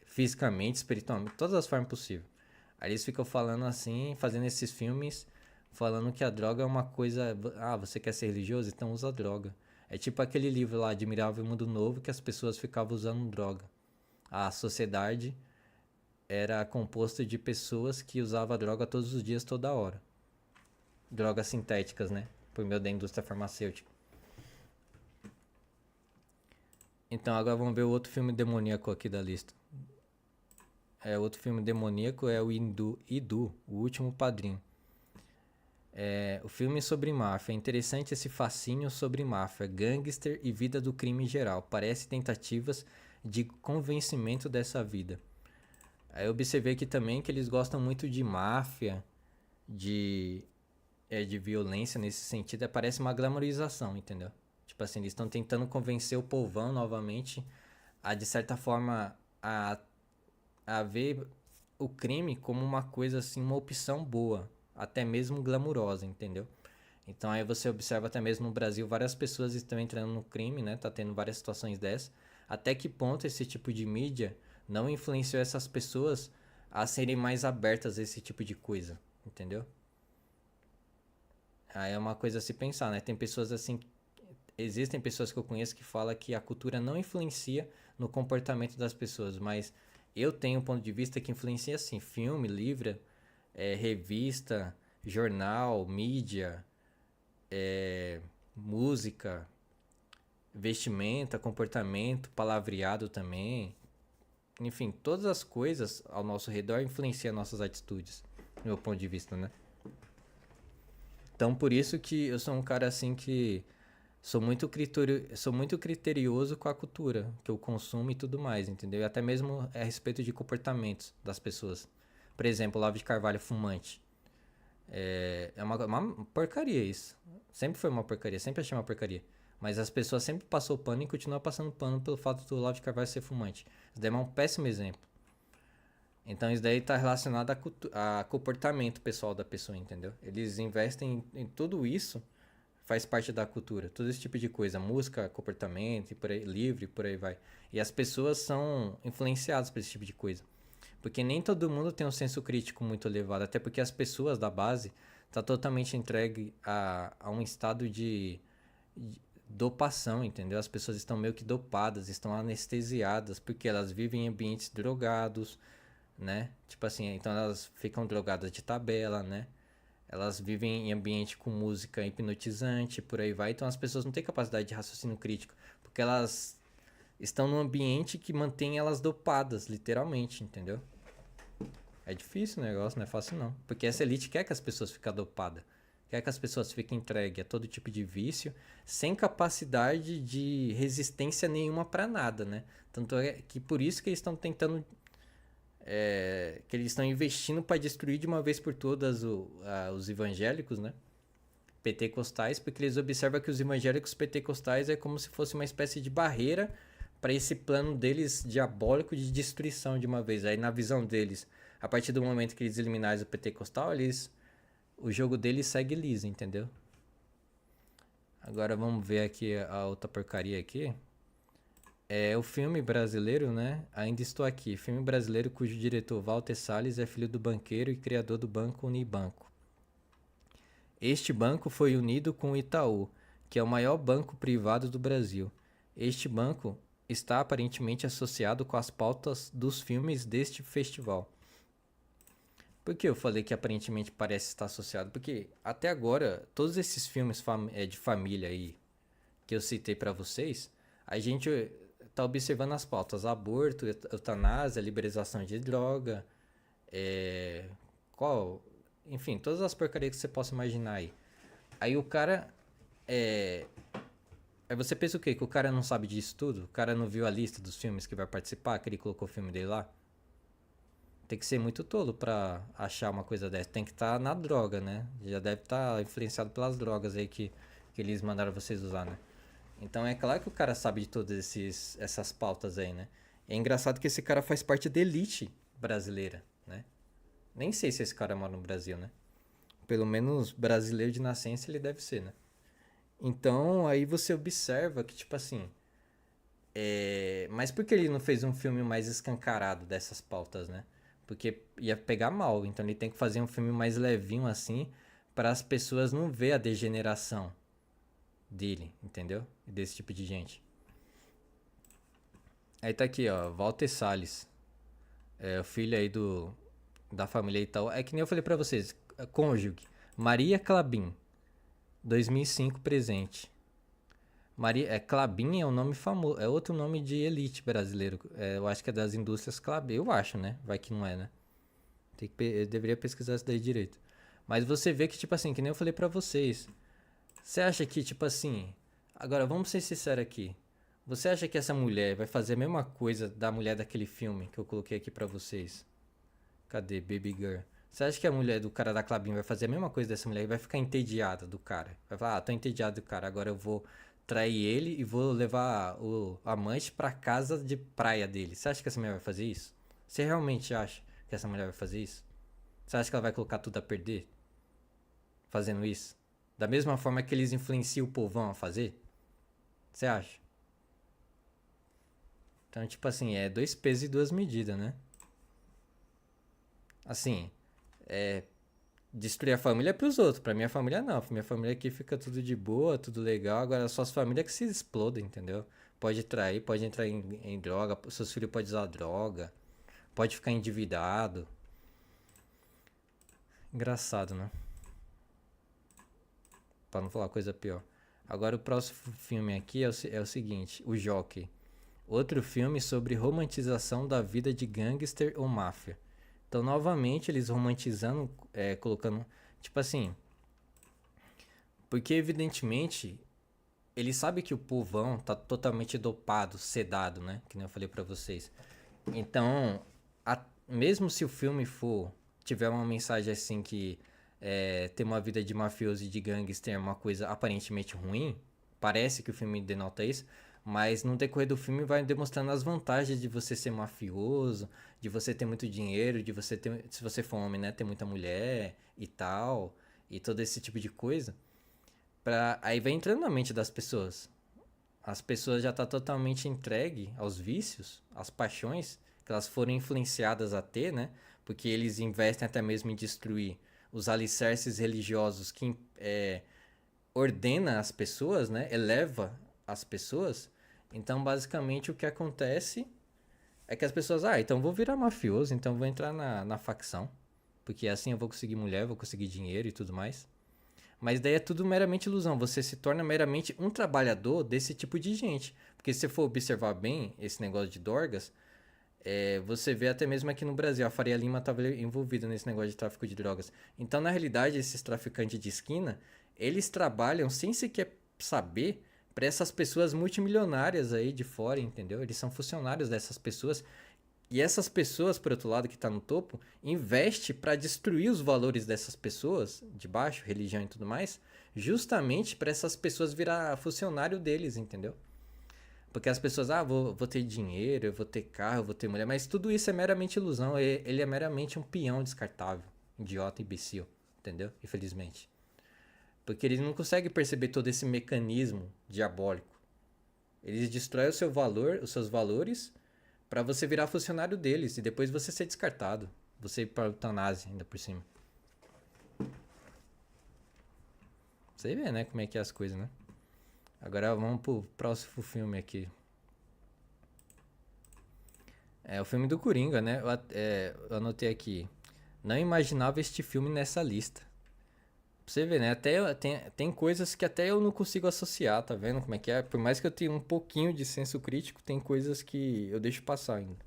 fisicamente, espiritualmente, todas as formas possíveis. Aí eles ficam falando assim, fazendo esses filmes, falando que a droga é uma coisa. Ah, você quer ser religioso? Então usa droga. É tipo aquele livro lá, Admirável Mundo Novo, que as pessoas ficavam usando droga. A sociedade era composta de pessoas que usavam droga todos os dias, toda hora. Drogas sintéticas, né? Por meio da indústria farmacêutica. Então agora vamos ver o outro filme demoníaco aqui da lista. Outro filme demoníaco é o Idu, o Último Padrinho. O filme sobre máfia. É interessante esse fascínio sobre máfia, gangster e vida do crime em geral. Parece tentativas de convencimento dessa vida. Aí eu observei aqui também que eles gostam muito de máfia, de violência nesse sentido. Parece uma glamorização, entendeu? Tipo assim, eles estão tentando convencer o povão novamente a, de certa forma, a ver o crime como uma coisa assim, uma opção boa, até mesmo glamurosa, entendeu? Então aí você observa até mesmo no Brasil várias pessoas estão entrando no crime, né? Tá tendo várias situações dessas. Até que ponto esse tipo de mídia não influenciou essas pessoas a serem mais abertas a esse tipo de coisa, entendeu? Aí é uma coisa a se pensar, né? Tem pessoas assim, existem pessoas que eu conheço que falam que a cultura não influencia no comportamento das pessoas, mas eu tenho um ponto de vista que influencia sim. Filme, livro, revista, jornal, mídia, música, vestimenta, comportamento, palavreado também. Enfim, todas as coisas ao nosso redor influenciam nossas atitudes, do meu ponto de vista, né? Então, por isso que eu sou um cara assim que sou muito criterioso com a cultura que eu consumo e tudo mais, entendeu? E até mesmo a respeito de comportamentos das pessoas. Por exemplo, Olavo de Carvalho fumante. É uma porcaria isso. Sempre foi uma porcaria, sempre achei uma porcaria. Mas as pessoas sempre passou pano e continuam passando pano pelo fato do Olavo de Carvalho ser fumante. Isso daí é um péssimo exemplo. Então isso daí está relacionado a comportamento pessoal da pessoa, entendeu? Eles investem em tudo isso, faz parte da cultura, todo esse tipo de coisa, música, comportamento, e por aí, livre, por aí vai. E as pessoas são influenciadas por esse tipo de coisa. Porque nem todo mundo tem um senso crítico muito elevado, até porque as pessoas da base tá totalmente entregue a um estado de dopação, entendeu? As pessoas estão meio que dopadas, estão anestesiadas, porque elas vivem em ambientes drogados, né? Tipo assim, então elas ficam drogadas de tabela, né? Elas vivem em ambiente com música hipnotizante, por aí vai. Então as pessoas não têm capacidade de raciocínio crítico, porque elas estão num ambiente que mantém elas dopadas, literalmente, entendeu? É difícil o negócio, não é fácil não. Porque essa elite quer que as pessoas fiquem dopadas, quer que as pessoas fiquem entregues a todo tipo de vício, sem capacidade de resistência nenhuma para nada, né? Tanto é que por isso que eles estão tentando, que eles estão investindo para destruir de uma vez por todas os evangélicos, né? Pentecostais, porque eles observam que os evangélicos pentecostais é como se fosse uma espécie de barreira para esse plano deles diabólico de destruição de uma vez. Aí na visão deles, a partir do momento que eles eliminarem o pentecostal, o jogo deles segue liso, entendeu? Agora vamos ver aqui a outra porcaria aqui. É o filme brasileiro, né? Ainda Estou Aqui. Filme brasileiro cujo diretor Walter Salles é filho do banqueiro e criador do Banco Unibanco. Este banco foi unido com o Itaú, que é o maior banco privado do Brasil. Este banco está aparentemente associado com as pautas dos filmes deste festival. Por que eu falei que aparentemente parece estar associado? Porque até agora, todos esses filmes de família aí que eu citei para vocês, a gente tá observando as pautas: aborto, eutanásia, liberalização de droga, qual, enfim, todas as porcarias que você possa imaginar aí. Aí o cara Aí você pensa o quê? Que o cara não sabe disso tudo? O cara não viu a lista dos filmes que vai participar, que ele colocou o filme dele lá? Tem que ser muito tolo pra achar uma coisa dessa. Tem que estar na droga, né? Já deve estar influenciado pelas drogas aí que eles mandaram vocês usar, né? Então é claro que o cara sabe de todas essas pautas aí, né? É engraçado que esse cara faz parte da elite brasileira, né? Nem sei se esse cara mora no Brasil, né? Pelo menos brasileiro de nascença ele deve ser, né? Então aí você observa que, tipo assim. Mas por que ele não fez um filme mais escancarado dessas pautas, né? Porque ia pegar mal. Então ele tem que fazer um filme mais levinho assim, para as pessoas não ver a degeneração dele, entendeu? Desse tipo de gente. Aí tá aqui, ó, Walter Salles. É o filho aí da família e tal. É que nem eu falei pra vocês, cônjuge. Maria Clabin, 2005 presente. Klabin é um nome famoso, é outro nome de elite brasileiro. Eu acho que é das indústrias Klabin, eu acho, né? Vai que não é, né? Eu deveria pesquisar isso daí direito. Mas você vê que, tipo assim, que nem eu falei pra vocês. Você acha que, tipo assim. Agora, vamos ser sinceros aqui. Você acha que essa mulher vai fazer a mesma coisa da mulher daquele filme que eu coloquei aqui pra vocês? Cadê? Baby Girl. Você acha que a mulher do cara da Klabin vai fazer a mesma coisa dessa mulher e vai ficar entediada do cara? Vai falar, tô entediado do cara, agora eu vou trair ele e vou levar o amante pra casa de praia dele. Você acha que essa mulher vai fazer isso? Você realmente acha que essa mulher vai fazer isso? Você acha que ela vai colocar tudo a perder fazendo isso? Da mesma forma que eles influenciam o povão a fazer? Você acha? Então, tipo assim, é dois pesos e duas medidas, né? Assim, destruir a família é pros outros. Pra minha família, não. Pra minha família aqui fica tudo de boa, tudo legal. Agora, só as famílias que se explodem, entendeu? Pode trair, pode entrar em droga. Seus filhos podem usar droga. Pode ficar endividado. Engraçado, né? Pra não falar coisa pior. Agora, o próximo filme aqui é o seguinte: O Jockey. Outro filme sobre romantização da vida de gangster ou máfia. Então, novamente, eles romantizando, colocando. Tipo assim. Porque, evidentemente, ele sabe que o povão tá totalmente dopado, sedado, né? Que nem eu falei pra vocês. Então, mesmo se o filme tiver uma mensagem assim que ter uma vida de mafioso e de gangster é uma coisa aparentemente ruim, parece que o filme denota isso, mas no decorrer do filme vai demonstrando as vantagens de você ser mafioso, de você ter muito dinheiro, de você ter, se você for homem, né, ter muita mulher e tal, e todo esse tipo de coisa. Aí vai entrando na mente das pessoas. As pessoas já tá totalmente entregue aos vícios, às paixões que elas foram influenciadas a ter, né? Porque eles investem até mesmo em destruir os alicerces religiosos que ordena as pessoas, né? Eleva as pessoas. Então, basicamente, o que acontece é que as pessoas, então vou virar mafioso, então vou entrar na facção, porque assim eu vou conseguir mulher, vou conseguir dinheiro e tudo mais. Mas daí é tudo meramente ilusão. Você se torna meramente um trabalhador desse tipo de gente. Porque se você for observar bem esse negócio de Dorgas, Você vê até mesmo aqui no Brasil, a Faria Lima estava envolvida nesse negócio de tráfico de drogas. Então, na realidade, esses traficantes de esquina, eles trabalham sem sequer saber para essas pessoas multimilionárias aí de fora, entendeu? Eles são funcionários dessas pessoas. E essas pessoas, por outro lado, que está no topo, investe para destruir os valores dessas pessoas, de baixo, religião e tudo mais, justamente para essas pessoas virar funcionário deles, entendeu? Porque as pessoas, vou ter dinheiro, eu vou ter carro, eu vou ter mulher, mas tudo isso é meramente ilusão, ele é meramente um peão descartável, idiota, imbecil, entendeu? Infelizmente. Porque eles não conseguem perceber todo esse mecanismo diabólico. Eles destroem o seu valor, os seus valores, para você virar funcionário deles e depois você ser descartado. Você ir pra eutanásia ainda por cima. Você vê, né, como é que é as coisas, né? Agora vamos pro próximo filme aqui. É o filme do Coringa, né? Eu anotei aqui. Não imaginava este filme nessa lista. Pra você ver, né? Tem coisas que até eu não consigo associar, tá vendo como é que é? Por mais que eu tenha um pouquinho de senso crítico, tem coisas que eu deixo passar ainda.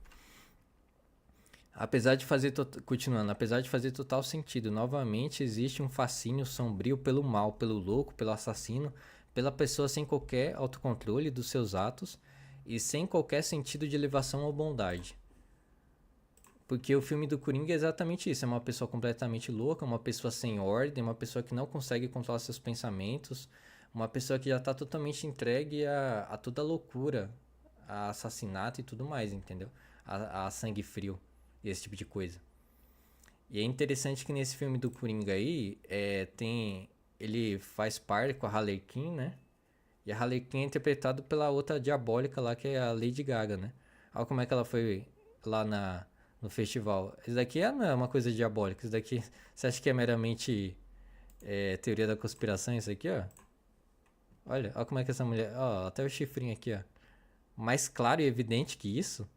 Continuando, apesar de fazer total sentido, novamente existe um fascínio sombrio pelo mal, pelo louco, pelo assassino, pela pessoa sem qualquer autocontrole dos seus atos e sem qualquer sentido de elevação ou bondade. Porque o filme do Coringa é exatamente isso, é uma pessoa completamente louca, uma pessoa sem ordem, uma pessoa que não consegue controlar seus pensamentos, uma pessoa que já está totalmente entregue a toda loucura, a assassinato e tudo mais, entendeu? A sangue frio e esse tipo de coisa. E é interessante que nesse filme do Coringa aí, ele faz par com a Harley Quinn, né? E a Harley Quinn é interpretada pela outra diabólica lá, que é a Lady Gaga, né? Olha como é que ela foi lá no festival. Isso daqui não é uma coisa diabólica. Isso daqui, você acha que é meramente teoria da conspiração isso aqui, ó? Olha como é que essa mulher... Ó, até o chifrinho aqui, ó. Mais claro e evidente que isso.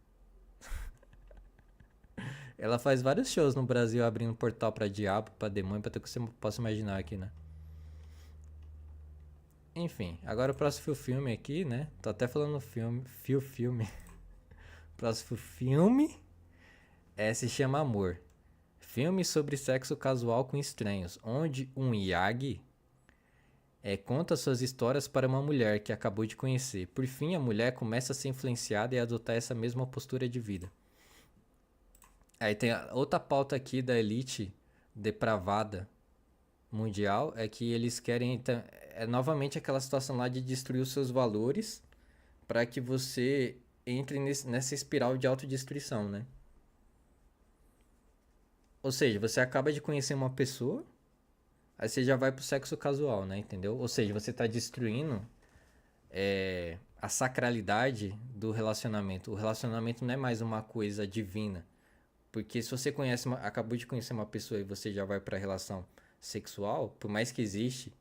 Ela faz vários shows no Brasil abrindo portal pra diabo, pra demônio, pra tudo que você possa imaginar aqui, né? Enfim, agora o próximo filme aqui, né? Tô até falando filme. Próximo filme se chama Amor. Filme sobre sexo casual com estranhos, onde um Yagi conta suas histórias para uma mulher que acabou de conhecer. Por fim, a mulher começa a ser influenciada e a adotar essa mesma postura de vida. Aí tem outra pauta aqui da elite depravada mundial, é que eles querem novamente aquela situação lá de destruir os seus valores para que você entre nessa espiral de autodestruição, né? Ou seja, você acaba de conhecer uma pessoa, aí você já vai pro sexo casual, né? Entendeu? Ou seja, você tá destruindo a sacralidade do relacionamento. O relacionamento não é mais uma coisa divina. Porque se você acabou de conhecer uma pessoa e você já vai pra relação sexual, por mais que existe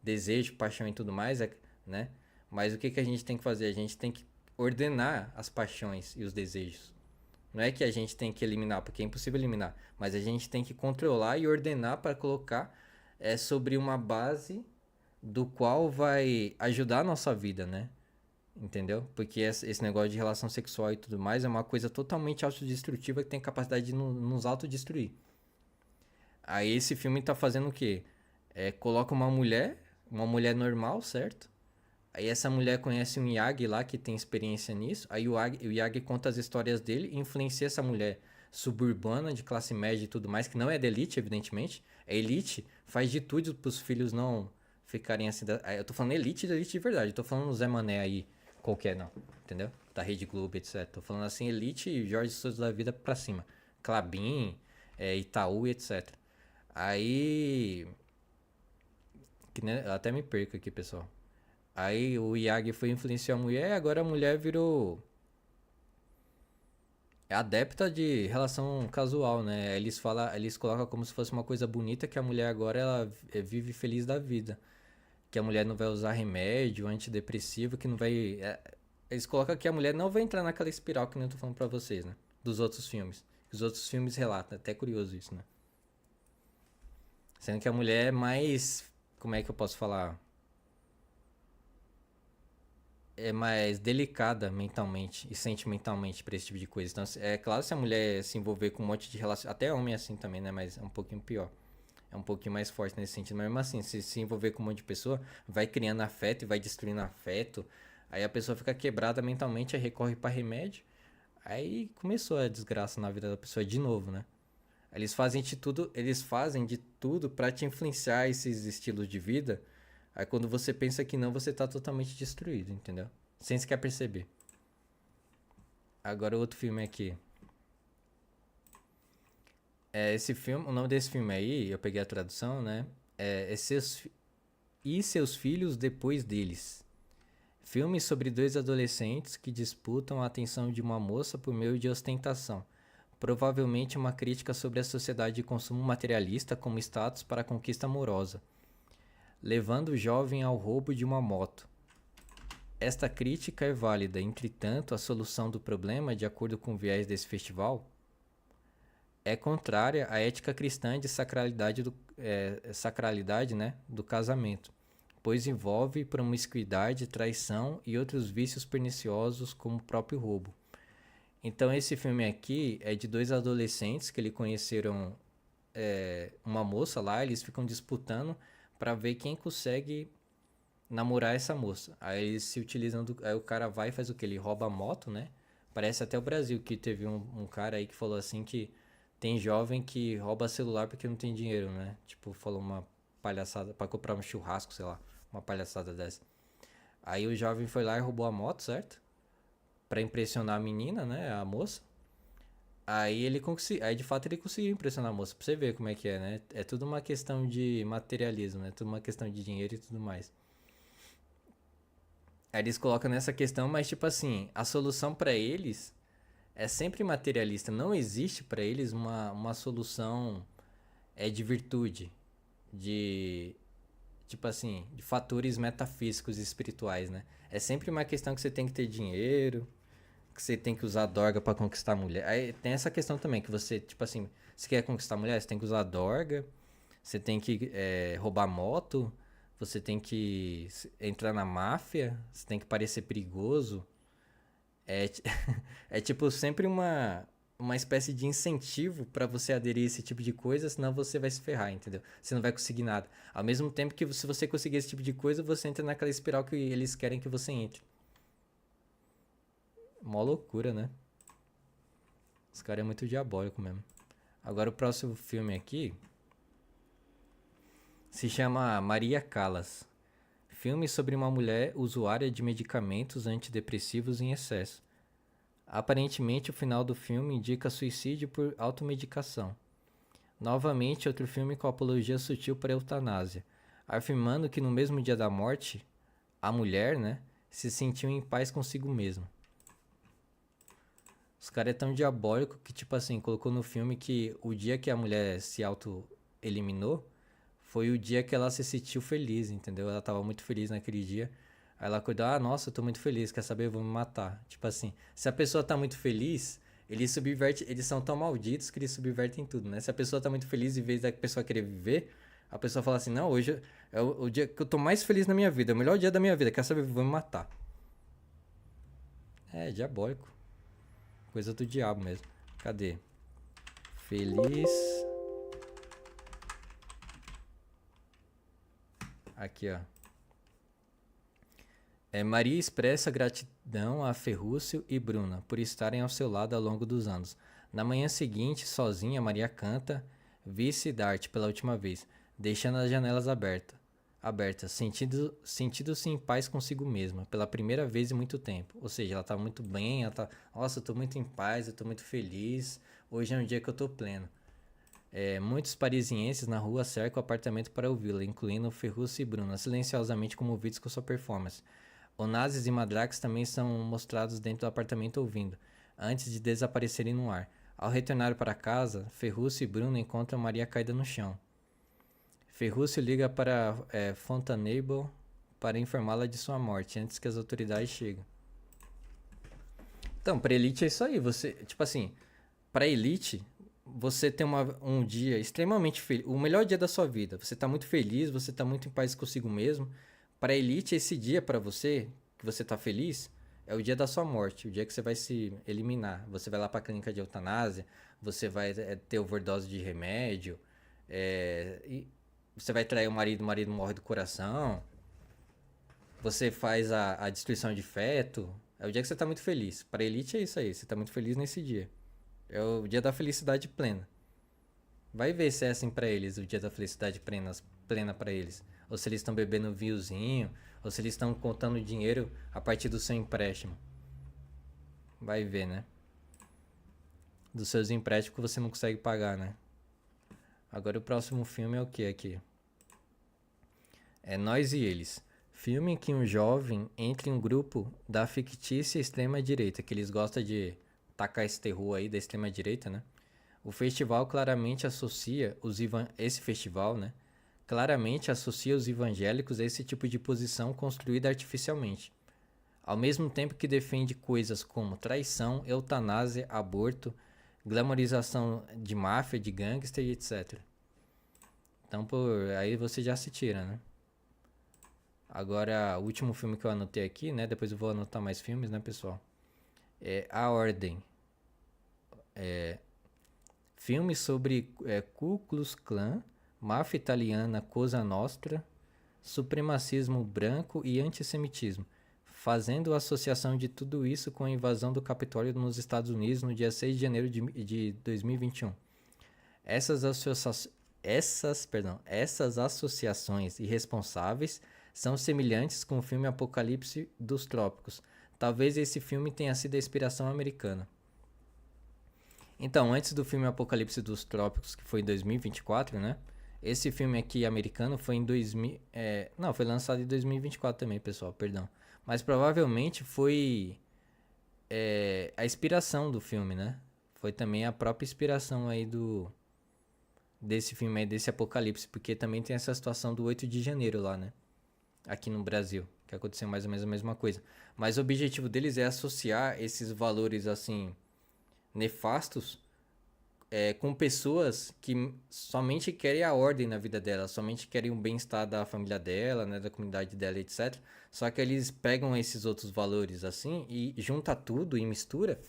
desejo, paixão e tudo mais, né? Mas o que que a gente tem que fazer? A gente tem que ordenar as paixões e os desejos. Não é que a gente tem que eliminar, porque é impossível eliminar, mas a gente tem que controlar e ordenar para colocar sobre uma base do qual vai ajudar a nossa vida, né? Entendeu? Porque esse negócio de relação sexual e tudo mais é uma coisa totalmente autodestrutiva que tem capacidade de nos autodestruir. Aí esse filme tá fazendo o quê? Coloca uma mulher normal, certo? Aí essa mulher conhece um Yagi lá que tem experiência nisso. Aí o Yagi conta as histórias dele e influencia essa mulher suburbana, de classe média e tudo mais, que não é da elite, evidentemente. A elite faz de tudo pros filhos não ficarem assim. Eu tô falando elite da elite de verdade. Eu tô falando Zé Mané aí, qualquer não. Entendeu? Da Rede Globo, etc. Tô falando assim, elite e Jorge Souza da vida pra cima. Clabin, Itaú, etc. Aí. Eu até me perco aqui, pessoal. Aí o Yagi foi influenciar a mulher e agora a mulher virou adepta de relação casual, né? Eles colocam como se fosse uma coisa bonita que a mulher agora ela vive feliz da vida. Que a mulher não vai usar remédio, antidepressivo, que não vai. Eles colocam que a mulher não vai entrar naquela espiral que nem eu tô falando pra vocês, né? Dos outros filmes. Os outros filmes relatam, até curioso isso, né? Sendo que a mulher é mais. Como é que eu posso falar? é mais delicada mentalmente e sentimentalmente pra esse tipo de coisa. Então, é claro, se a mulher se envolver com um monte de relação, até homem é assim também, né? Mas é um pouquinho pior. É um pouquinho mais forte nesse sentido. Mas mesmo assim, se envolver com um monte de pessoa, vai criando afeto e vai destruindo afeto. Aí a pessoa fica quebrada mentalmente, aí recorre pra remédio. Aí começou a desgraça na vida da pessoa de novo, né? Eles fazem de tudo pra te influenciar esses estilos de vida. Aí quando você pensa que não, você tá totalmente destruído, entendeu? Sem sequer perceber. Agora outro filme aqui. Esse filme, o nome desse filme aí, eu peguei a tradução, né? E seus filhos depois deles. Filme sobre dois adolescentes que disputam a atenção de uma moça por meio de ostentação. Provavelmente uma crítica sobre a sociedade de consumo materialista como status para a conquista amorosa, levando o jovem ao roubo de uma moto. Esta crítica é válida, entretanto, a solução do problema, de acordo com o viés desse festival, é contrária à ética cristã de sacralidade, né, do casamento, pois envolve promiscuidade, traição e outros vícios perniciosos como o próprio roubo. Então esse filme aqui é de dois adolescentes que eles conheceram uma moça lá, eles ficam disputando para ver quem consegue namorar essa moça. Aí eles se utilizam aí o cara vai e faz o que? Ele rouba a moto, né? Parece até o Brasil, que teve um cara aí que falou assim que tem jovem que rouba celular porque não tem dinheiro, né? Tipo, falou uma palhaçada pra comprar um churrasco, sei lá, uma palhaçada dessa. Aí o jovem foi lá e roubou a moto, certo? Pra impressionar a menina, né? A moça. Aí de fato ele conseguiu impressionar a moça, pra você ver como é que é, né? É tudo uma questão de materialismo, né? Tudo uma questão de dinheiro e tudo mais. Aí eles colocam nessa questão, mas tipo assim, a solução pra eles é sempre materialista. Não existe pra eles uma solução de virtude, de tipo assim, de fatores metafísicos e espirituais, né? É sempre uma questão que você tem que ter dinheiro, que você tem que usar dorga pra conquistar a mulher. Aí tem essa questão também, que você, tipo assim, se quer conquistar a mulher, você tem que usar dorga, você tem que roubar moto, você tem que entrar na máfia, você tem que parecer perigoso. É, é tipo sempre uma espécie de incentivo pra você aderir a esse tipo de coisa, senão você vai se ferrar, entendeu? Você não vai conseguir nada. Ao mesmo tempo que se você conseguir esse tipo de coisa, você entra naquela espiral que eles querem que você entre. Mó loucura, né? Os caras é muito diabólico mesmo. Agora o próximo filme aqui se chama Maria Callas. Filme sobre uma mulher usuária de medicamentos antidepressivos em excesso. Aparentemente, o final do filme indica suicídio por automedicação. Novamente, outro filme com apologia sutil para a eutanásia, afirmando que no mesmo dia da morte, a mulher, né, se sentiu em paz consigo mesma. Os caras é tão diabólico que, tipo assim, colocou no filme que o dia que a mulher se auto-eliminou foi o dia que ela se sentiu feliz, entendeu? Ela tava muito feliz naquele dia. Aí ela acordou, ah, nossa, eu tô muito feliz, quer saber? Eu vou me matar. Tipo assim, se a pessoa tá muito feliz, eles são tão malditos que eles subvertem tudo, né? Se a pessoa tá muito feliz, em vez da pessoa querer viver, a pessoa fala assim, não, hoje é o dia que eu tô mais feliz na minha vida, é o melhor dia da minha vida, quer saber? Eu vou me matar. É, diabólico. Coisa do diabo mesmo. Cadê? Feliz. Aqui, ó. Maria expressa gratidão a Ferrúcio e Bruna por estarem ao seu lado ao longo dos anos. Na manhã seguinte, sozinha, Maria canta Vice Dart pela última vez, deixando as janelas abertas, sentindo-se em paz consigo mesma, pela primeira vez em muito tempo. Ou seja, ela tá muito bem, ela tá, nossa, eu tô muito em paz, eu tô muito feliz, hoje é um dia que eu tô pleno. Muitos parisienses na rua cercam o apartamento para ouvi-la, incluindo Ferruccio e Bruna, silenciosamente comovidos com sua performance. Onassis e Madrax também são mostrados dentro do apartamento ouvindo, antes de desaparecerem no ar. Ao retornar para casa, Ferruccio e Bruna encontram Maria caída no chão. Ferruccio liga para Fontainebleau para informá-la de sua morte, antes que as autoridades cheguem. Então, pra Elite é isso aí. Você, tipo assim, pra Elite, você tem um dia extremamente feliz, o melhor dia da sua vida. Você tá muito feliz, você tá muito em paz consigo mesmo. Pra Elite, esse dia pra você que você tá feliz é o dia da sua morte, o dia que você vai se eliminar. Você vai lá pra clínica de eutanásia, você vai ter overdose de remédio, e você vai trair o marido morre do coração, você faz a destruição de feto. É o dia que você tá muito feliz. Pra elite é isso aí, você tá muito feliz nesse dia. É o dia da felicidade plena. Vai ver se é assim pra eles, o dia da felicidade plena pra eles. Ou se eles estão bebendo vinhozinho, ou se eles estão contando dinheiro a partir do seu empréstimo. Vai ver, né? Dos seus empréstimos que você não consegue pagar, né? Agora o próximo filme é o que aqui? É Nós e Eles. Filme em que um jovem entra em um grupo da fictícia extrema-direita, que eles gostam de tacar esse terror aí da extrema-direita, né? O festival claramente associa esse festival, né? Claramente associa os evangélicos a esse tipo de posição construída artificialmente. Ao mesmo tempo que defende coisas como traição, eutanásia, aborto, glamorização de máfia, de gangster e etc. Então, por aí você já se tira, né? Agora, o último filme que eu anotei aqui, né? Depois eu vou anotar mais filmes, né, pessoal? É A Ordem. Filme sobre Ku Klux Klan, máfia italiana Cosa Nostra, supremacismo branco e antissemitismo, fazendo associação de tudo isso com a invasão do Capitólio nos Estados Unidos no dia 6 de janeiro de 2021. Essas associações irresponsáveis são semelhantes com o filme Apocalipse dos Trópicos. Talvez esse filme tenha sido a inspiração americana. Então, antes do filme Apocalipse dos Trópicos, que foi em 2024, né? Esse filme aqui americano foi em 2000... não, foi lançado em 2024 também, pessoal, perdão. Mas provavelmente foi a inspiração do filme, né? Foi também a própria inspiração aí desse filme aí, desse Apocalipse, porque também tem essa situação do 8 de janeiro lá, né? Aqui no Brasil, que aconteceu mais ou menos a mesma coisa. Mas o objetivo deles é associar esses valores, assim, nefastos com pessoas que somente querem a ordem na vida dela, somente querem o bem-estar da família dela, né, da comunidade dela, etc. Só que eles pegam esses outros valores assim e junta tudo e mistura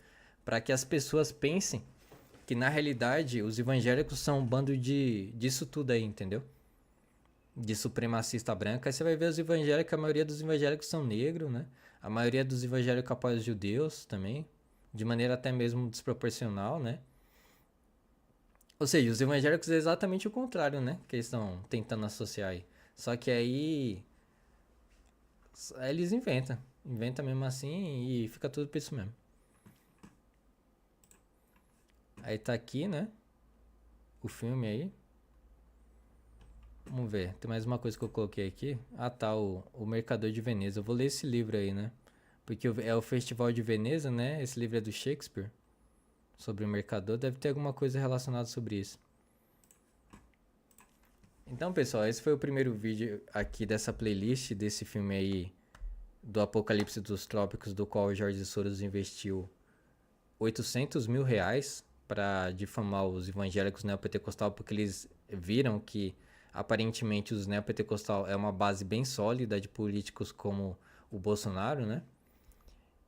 para que as pessoas pensem que na realidade os evangélicos são um bando disso tudo aí, entendeu? De supremacista branca. Aí você vai ver os evangélicos, a maioria dos evangélicos são negros, né? A maioria dos evangélicos apoia os judeus também, de maneira até mesmo desproporcional, né? Ou seja, os evangélicos é exatamente o contrário, né? Que eles estão tentando associar aí. Só que aí eles inventam. Inventa mesmo assim e fica tudo por isso mesmo. Aí tá aqui, né? O filme aí. Vamos ver. Tem mais uma coisa que eu coloquei aqui. Ah, tá. O Mercador de Veneza. Eu vou ler esse livro aí, né? Porque é o Festival de Veneza, né? Esse livro é do Shakespeare. Sobre o mercador. Deve ter alguma coisa relacionada sobre isso. Então, pessoal, esse foi o primeiro vídeo aqui dessa playlist, desse filme aí do Apocalipse dos Trópicos, do qual o Jorge Soros investiu R$ 800 mil para difamar os evangélicos neopentecostal, porque eles viram que aparentemente os neopentecostal é uma base bem sólida de políticos como o Bolsonaro, né?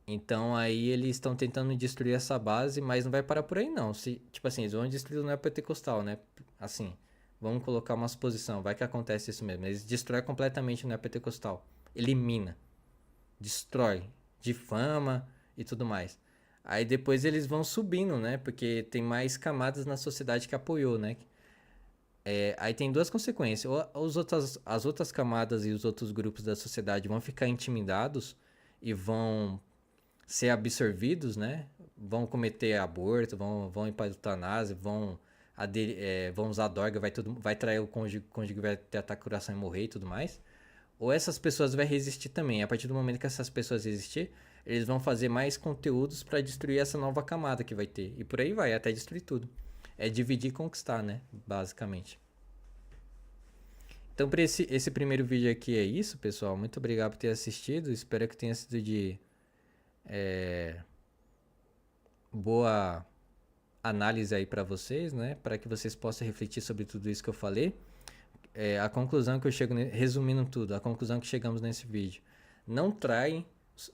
Então aí eles estão tentando destruir essa base, mas não vai parar por aí não. Tipo assim, eles vão destruir o neopentecostal, né? Assim, vamos colocar uma suposição, vai que acontece isso mesmo. Eles destroem completamente o neopentecostal. Elimina, destrói, difama e tudo mais. Aí depois eles vão subindo, né? Porque tem mais camadas na sociedade que apoiou, né? Aí tem duas consequências. Ou as outras camadas e os outros grupos da sociedade vão ficar intimidados e vão ser absorvidos, né? Vão cometer aborto, vão ir para eutanásia, vão usar droga, vai trair o cônjuge vai ter ataque ao coração e morrer e tudo mais. Ou essas pessoas vão resistir também. A partir do momento que essas pessoas resistir, eles vão fazer mais conteúdos para destruir essa nova camada que vai ter. E por aí vai, até destruir tudo. É dividir e conquistar, né? Basicamente. Então, para esse primeiro vídeo aqui é isso, pessoal. Muito obrigado por ter assistido. Espero que tenha sido de boa análise aí para vocês, né? Para que vocês possam refletir sobre tudo isso que eu falei. A conclusão que eu chego, resumindo tudo, a conclusão que chegamos nesse vídeo: não traem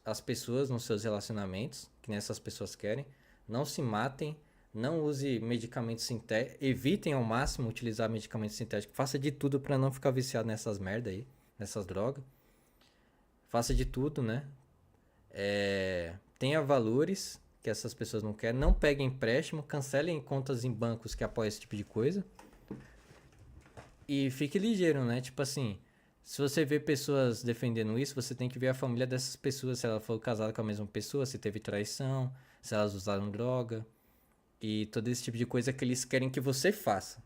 as pessoas nos seus relacionamentos, que nem essas pessoas querem. Não se matem, não use medicamentos sintéticos, evitem ao máximo utilizar medicamentos sintéticos. Faça de tudo para não ficar viciado nessas merda aí, nessas drogas. Faça de tudo, né? Tenha valores que essas pessoas não querem. Não peguem empréstimo, cancelem contas em bancos que apoiam esse tipo de coisa. E fique ligeiro, né? Tipo assim, se você vê pessoas defendendo isso, você tem que ver a família dessas pessoas, se ela for casada com a mesma pessoa, se teve traição, se elas usaram droga e todo esse tipo de coisa que eles querem que você faça.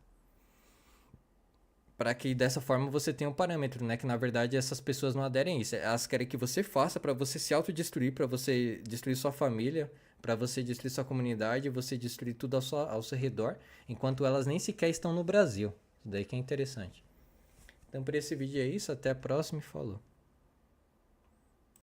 Para que dessa forma você tenha um parâmetro, né? Que na verdade essas pessoas não aderem a isso. Elas querem que você faça para você se autodestruir, para você destruir sua família, para você destruir sua comunidade, você destruir tudo ao seu redor, enquanto elas nem sequer estão no Brasil. Isso daí que é interessante. Então por esse vídeo é isso, até a próxima e falou.